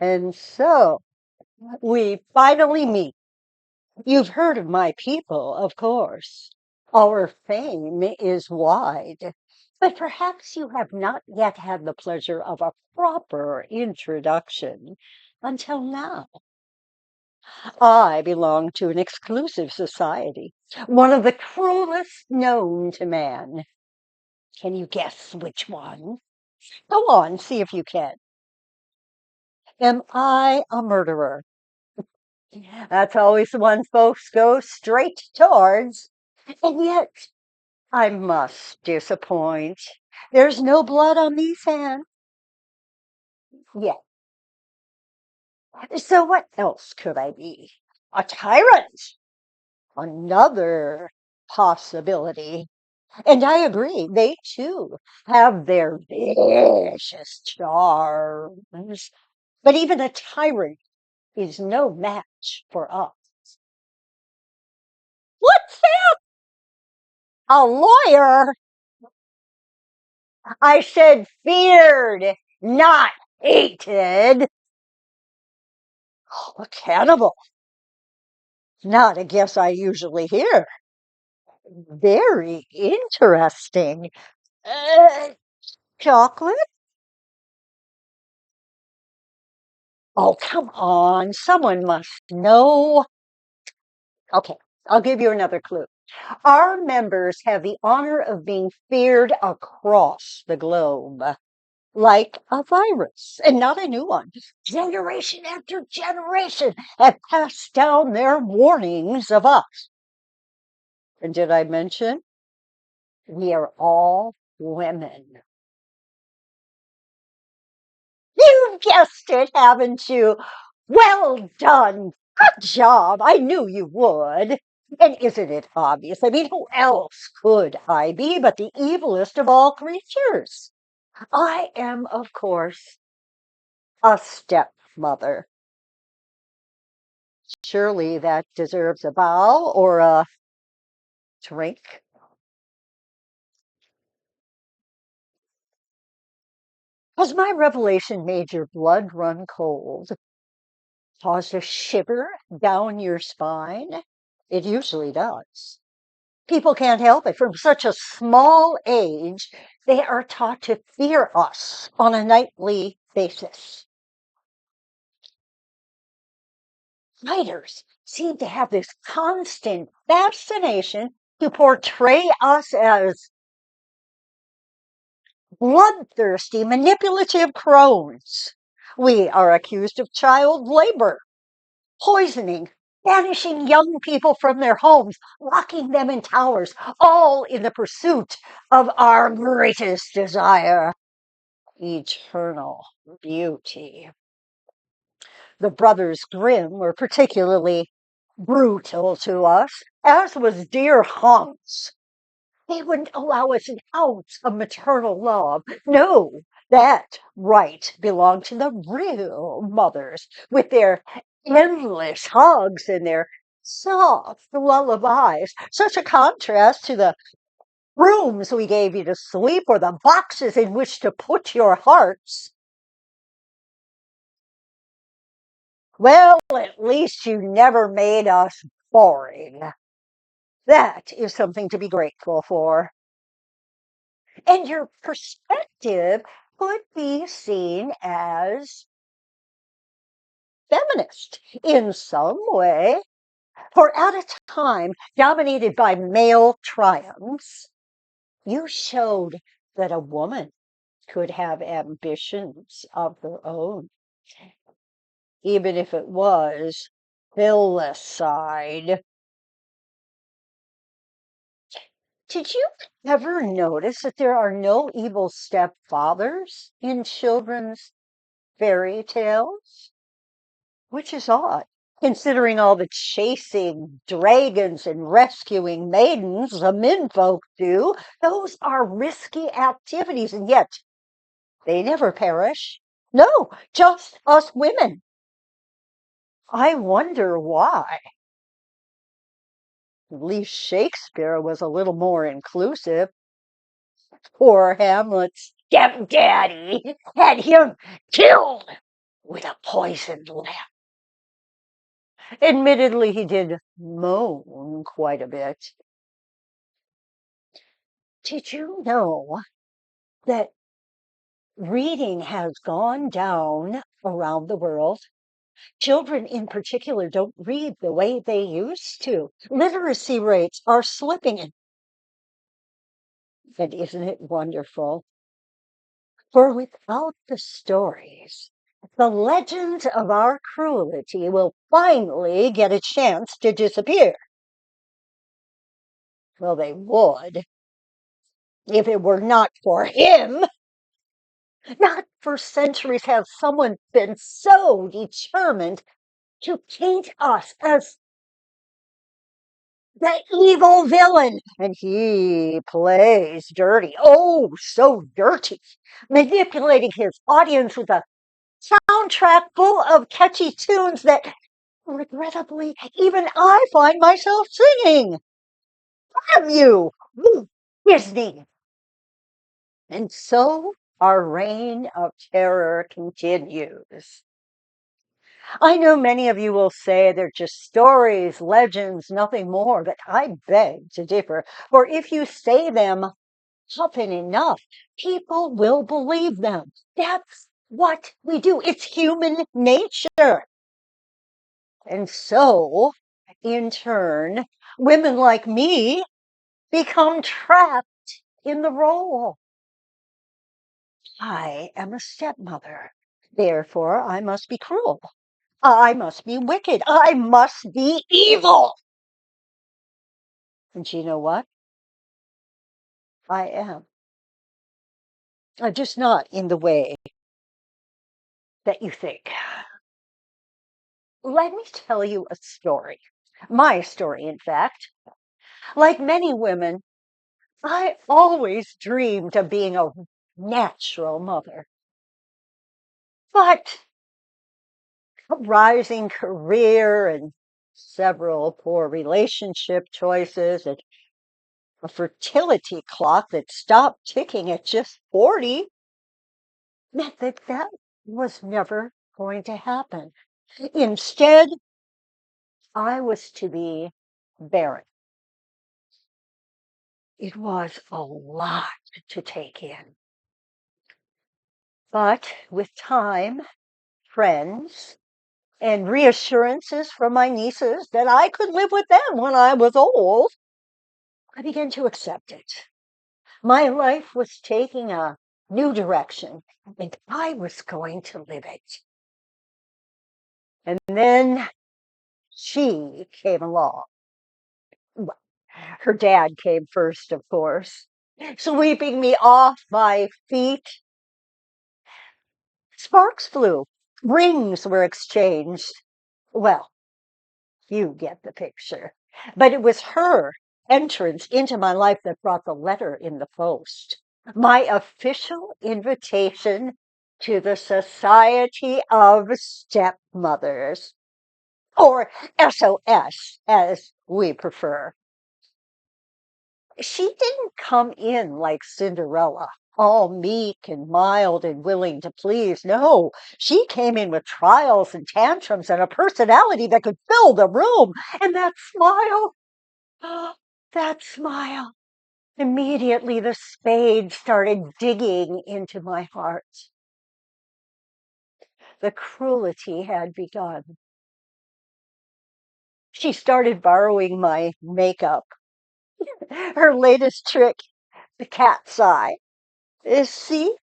And so we finally meet. You've heard of my people, of course. Our fame is wide, but perhaps you have not yet had the pleasure of a proper introduction until now. I belong to an exclusive society, one of the cruelest known to man. Can you guess which one? Go on, see if you can. Am I a murderer? That's always the one folks go straight towards. And yet, I must disappoint. There's no blood on these hands yet. So what else could I be? A tyrant? Another possibility. And I agree, they too have their vicious charms. But even a tyrant is no match for us. What's that? A lawyer? I said feared, not hated. A cannibal. Not a guess I usually hear. Very interesting. Uh, chocolate? Oh, come on. Someone must know. Okay, I'll give you another clue. Our members have the honor of being feared across the globe, like a virus, and not a new one. Generation after generation have passed down their warnings of us. And did I mention we are all women? You guessed it, haven't you? Well done. Good job. I knew you would. And isn't it obvious? I mean, who else could I be but the evilest of all creatures? I am, of course, a stepmother. Surely that deserves a bow or a drink. Has my revelation made your blood run cold? Caused a shiver down your spine? It usually does. People can't help it. From such a small age, they are taught to fear us on a nightly basis. Writers seem to have this constant fascination to portray us as bloodthirsty, manipulative crones. We are accused of child labor, poisoning, banishing young people from their homes, locking them in towers, all in the pursuit of our greatest desire, eternal beauty. The brothers Grimm were particularly brutal to us, as was dear Hans. They wouldn't allow us an ounce of maternal love. No, that right belonged to the real mothers, with their endless hugs and their soft lullabies. Such a contrast to the rooms we gave you to sleep or the boxes in which to put your hearts. Well, at least you never made us boring. That is something to be grateful for. And your perspective could be seen as feminist in some way. For at a time dominated by male triumphs, you showed that a woman could have ambitions of her own, even if it was filicide. Did you ever notice that there are no evil stepfathers in children's fairy tales? Which is odd, considering all the chasing dragons and rescuing maidens the menfolk do. Those are risky activities, and yet they never perish. No, just us women. I wonder why. At least Shakespeare was a little more inclusive. Poor Hamlet's stepdaddy had him killed. with a poisoned lamp. Admittedly, he did moan quite a bit. Did you know that reading has gone down around the world? Children in particular don't read the way they used to. Literacy rates are slipping. And isn't it wonderful? For without the stories, the legends of our cruelty will finally get a chance to disappear. Well, they would if it were not for him. Not for centuries has someone been so determined to paint us as the evil villain. And he plays dirty. Oh, so dirty. Manipulating his audience with a soundtrack full of catchy tunes that, regrettably, even I find myself singing. Damn you, Disney. And so our reign of terror continues. I know many of you will say they're just stories, legends, nothing more, but I beg to differ. For if you say them often enough, people will believe them. That's what we do. It's human nature. And so, in turn, women like me become trapped in the role. I am a stepmother. Therefore, I must be cruel. I must be wicked. I must be evil. And you know what? I am. Just not in the way that you think. Let me tell you a story. My story, in fact. Like many women, I always dreamed of being a natural mother. But a rising career and several poor relationship choices and a fertility clock that stopped ticking at just 40 meant that that was never going to happen. Instead, I was to be barren. It was a lot to take in. But with time, friends, and reassurances from my nieces that I could live with them when I was old, I began to accept it. My life was taking a new direction, and I was going to live it. And then she came along. Well, her dad came first, of course, sweeping me off my feet. Sparks flew, rings were exchanged. Well, you get the picture. But it was her entrance into my life that brought the letter in the post. My official invitation to the Society of Stepmothers, or SOS as we prefer. She didn't come in like Cinderella, all meek and mild and willing to please. No, she came in with trials and tantrums and a personality that could fill the room. And that smile, that smile. Immediately the spade started digging into my heart. The cruelty had begun. She started borrowing my makeup. Her latest trick, the cat's eye. See,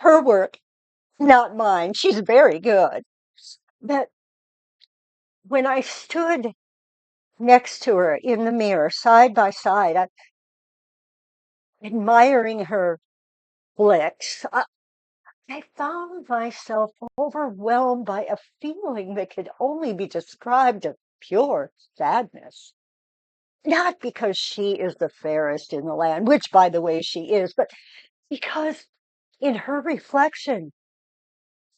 her work, not mine. She's very good. But when I stood next to her in the mirror, side by side, admiring her flicks, I found myself overwhelmed by a feeling that could only be described as pure sadness. Not because she is the fairest in the land, which, by the way, she is, but because in her reflection,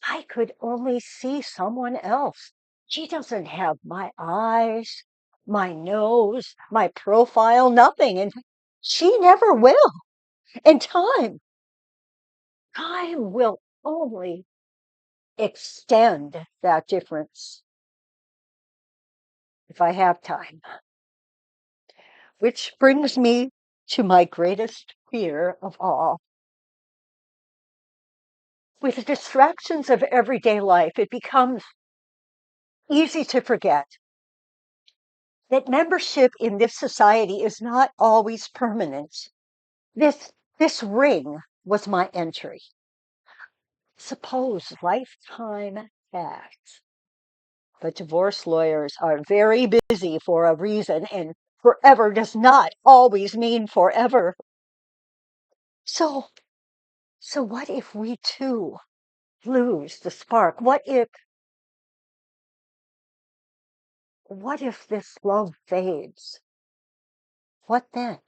I could only see someone else. She doesn't have my eyes, my nose, my profile, nothing. And she never will. And time will only extend that difference if I have time. Which brings me to my greatest fear of all. With the distractions of everyday life, it becomes easy to forget that membership in this society is not always permanent. This ring was my entry. Suppose lifetime tax. But divorce lawyers are very busy for a reason, and forever does not always mean forever. So, so what if we too lose the spark? What if this love fades? What then?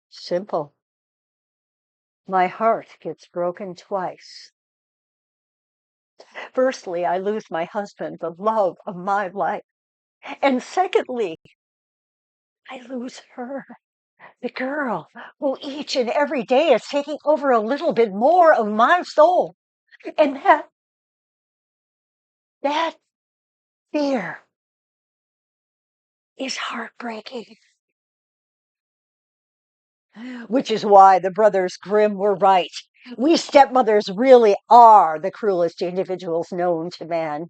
Simple. My heart gets broken twice. Firstly, I lose my husband, the love of my life. And secondly, I lose her, the girl who each and every day is taking over a little bit more of my soul. And that fear is heartbreaking. Which is why the brothers Grimm were right. We stepmothers really are the cruelest individuals known to man.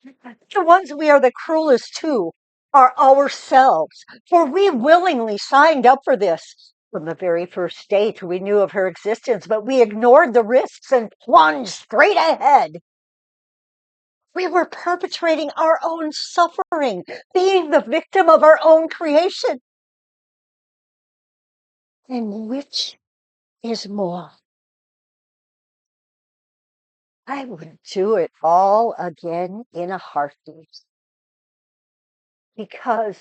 The ones we are the cruelest to are ourselves, for we willingly signed up for this. From the very first date, we knew of her existence, but we ignored the risks and plunged straight ahead. We were perpetrating our own suffering, being the victim of our own creation. And which is more? I would do it all again in a heartbeat because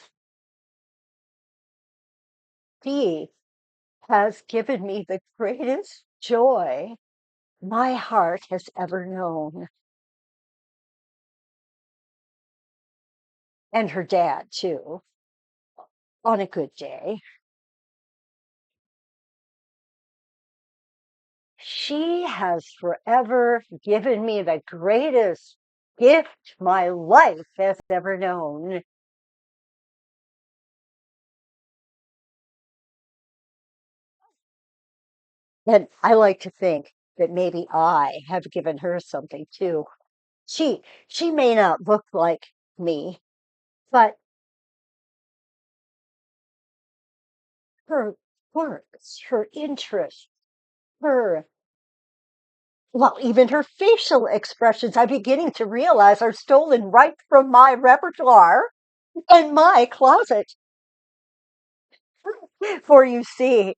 she has given me the greatest joy my heart has ever known. And her dad, too, on a good day. She has forever given me the greatest gift my life has ever known. And I like to think that maybe I have given her something too. She may not look like me, but her works, her interests, her, well, even her facial expressions, I'm beginning to realize are stolen right from my repertoire and my closet. For you see,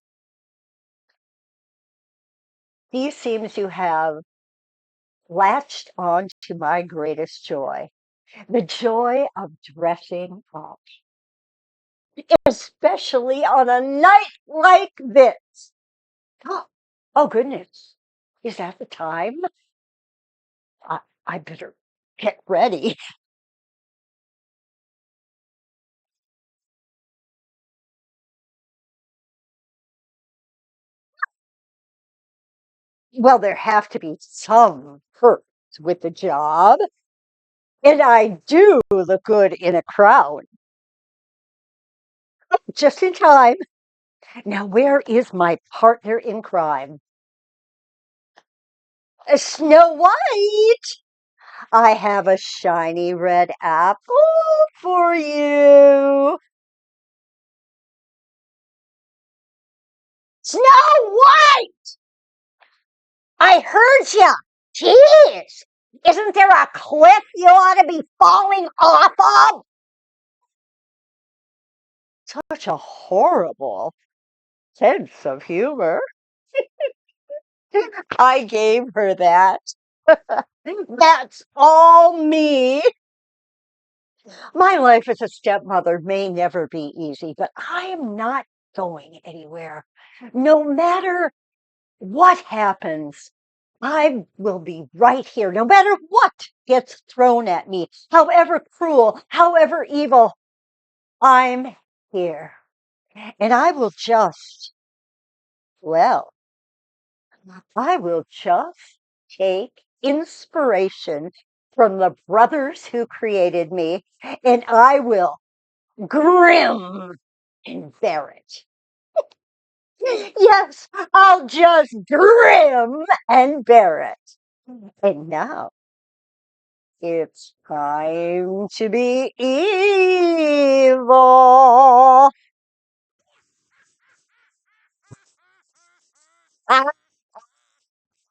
he seems to have latched on to my greatest joy, the joy of dressing up, especially on a night like this. Oh, goodness. Is that the time? I better get ready. Well, there have to be some perks with the job, and I do look good in a crowd. Just in time. Now, where is my partner in crime? Snow White! I have a shiny red apple for you. Snow White! I heard ya! Jeez! Isn't there a cliff you ought to be falling off of? Such a horrible sense of humor. I gave her that. That's all me. My life as a stepmother may never be easy, but I am not going anywhere. No matter what happens, I will be right here, no matter what gets thrown at me, however cruel, however evil, I'm here. And I will just, well, I will just take inspiration from the brothers who created me, and I will grim and bear it. Yes, I'll just grim and bear it. And now it's time to be evil. Ah,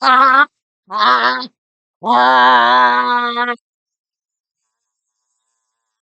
ah, ah, ah.